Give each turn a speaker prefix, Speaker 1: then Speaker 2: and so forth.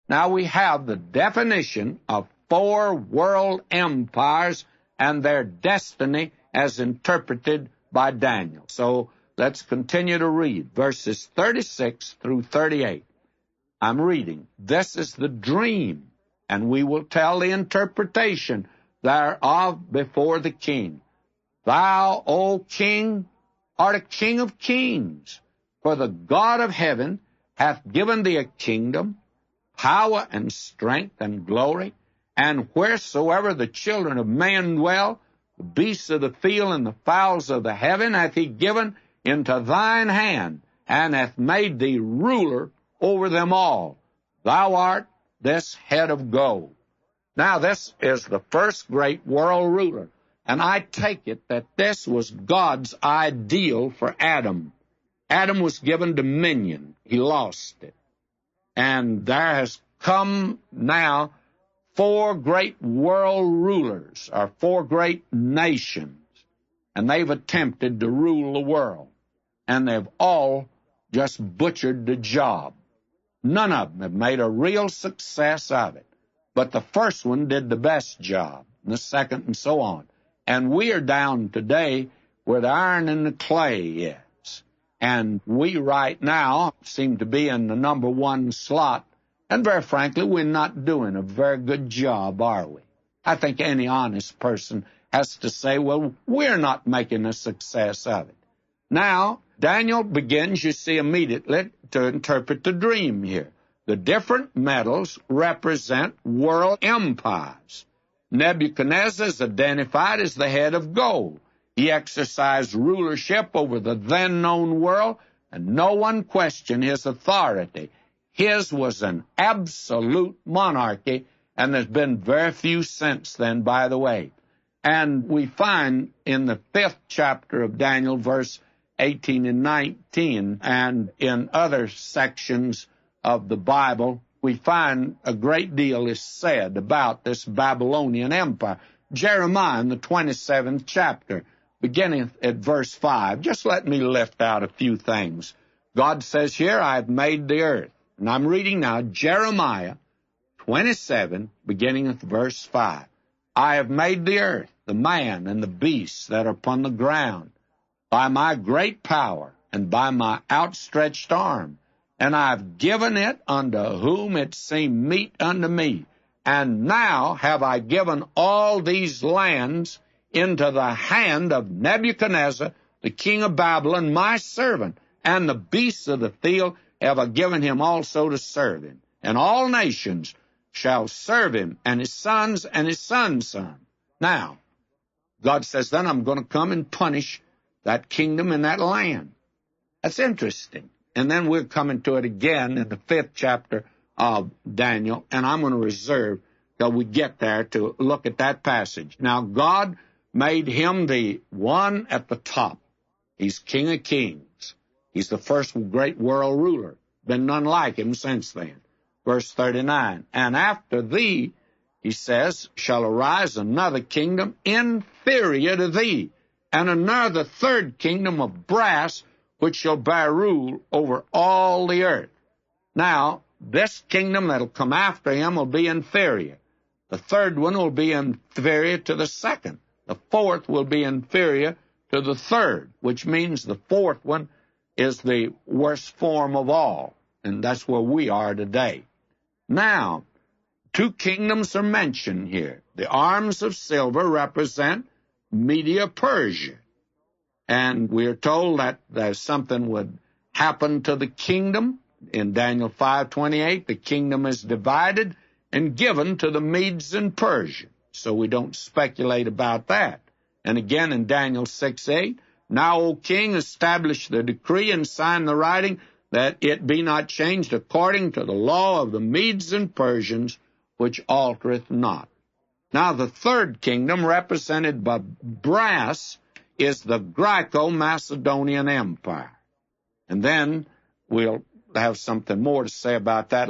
Speaker 1: Now we have the definition of 4 world empires and their destiny as interpreted by Daniel. So let's continue to read verses 36 through 38. I'm reading. This is the dream, and we will tell the interpretation thereof before the king. Thou, O king, art a king of kings, for the God of heaven hath given thee a kingdom, power and strength and glory, and wheresoever the children of man dwell, the beasts of the field and the fowls of the heaven hath he given into thine hand, and hath made thee ruler over them all. Thou art this head of gold. Now this is the first great world ruler, and I take it that this was God's ideal for Adam. Adam was given dominion. He lost it. And there has come now 4 great world rulers, or 4 great nations, and they've attempted to rule the world, and they've all just butchered the job. None of them have made a real success of it, but the first one did the best job, and the second, and so on. And we are down today where the iron and the clay is, and we right now seem to be in the number 1 slot. And very frankly, we're not doing a very good job, are we? I think any honest person has to say, well, we're not making a success of it. Now, Daniel begins, you see, immediately to interpret the dream here. The different metals represent world empires. Nebuchadnezzar is identified as the head of gold. He exercised rulership over the then-known world, and no one questioned his authority. His was an absolute monarchy, and there's been very few since then, by the way. And we find in the 5th chapter of Daniel, verse 18 and 19, and in other sections of the Bible, we find a great deal is said about this Babylonian empire. Jeremiah in the 27th chapter, beginning at verse 5, just let me lift out a few things. God says here, I have made the earth. And I'm reading now Jeremiah 27, beginning at verse 5. I have made the earth, the man, and the beasts that are upon the ground, by my great power and by my outstretched arm. And I have given it unto whom it seemed meet unto me. And now have I given all these lands into the hand of Nebuchadnezzar, the king of Babylon, my servant, and the beasts of the field have I given him also to serve him. And all nations shall serve him, and his sons and his sons' sons. Now, God says, then I'm going to come and punish that kingdom and that land. That's interesting. And then we're coming to it again in the 5th chapter of Daniel, and I'm going to reserve till we get there to look at that passage. Now, God made him the one at the top. He's King of Kings. He's the first great world ruler. Been none like him since then. Verse 39, and after thee, he says, shall arise another kingdom inferior to thee, and another 3rd kingdom of brass, which shall bear rule over all the earth. Now, this kingdom that'll come after him will be inferior. The 3rd one will be inferior to the 2nd. The 4th will be inferior to the 3rd, which means the 4th one is the worst form of all, and that's where we are today. Now, 2 kingdoms are mentioned here. The arms of silver represent Media-Persia, and we are told that there's something would happen to the kingdom. In Daniel 5:28, the kingdom is divided and given to the Medes and Persia, so we don't speculate about that. And again in Daniel 6:8, now, O king, establish the decree and sign the writing, that it be not changed according to the law of the Medes and Persians, which altereth not. Now, the 3rd kingdom, represented by brass, is the Greco-Macedonian Empire. And then we'll have something more to say about that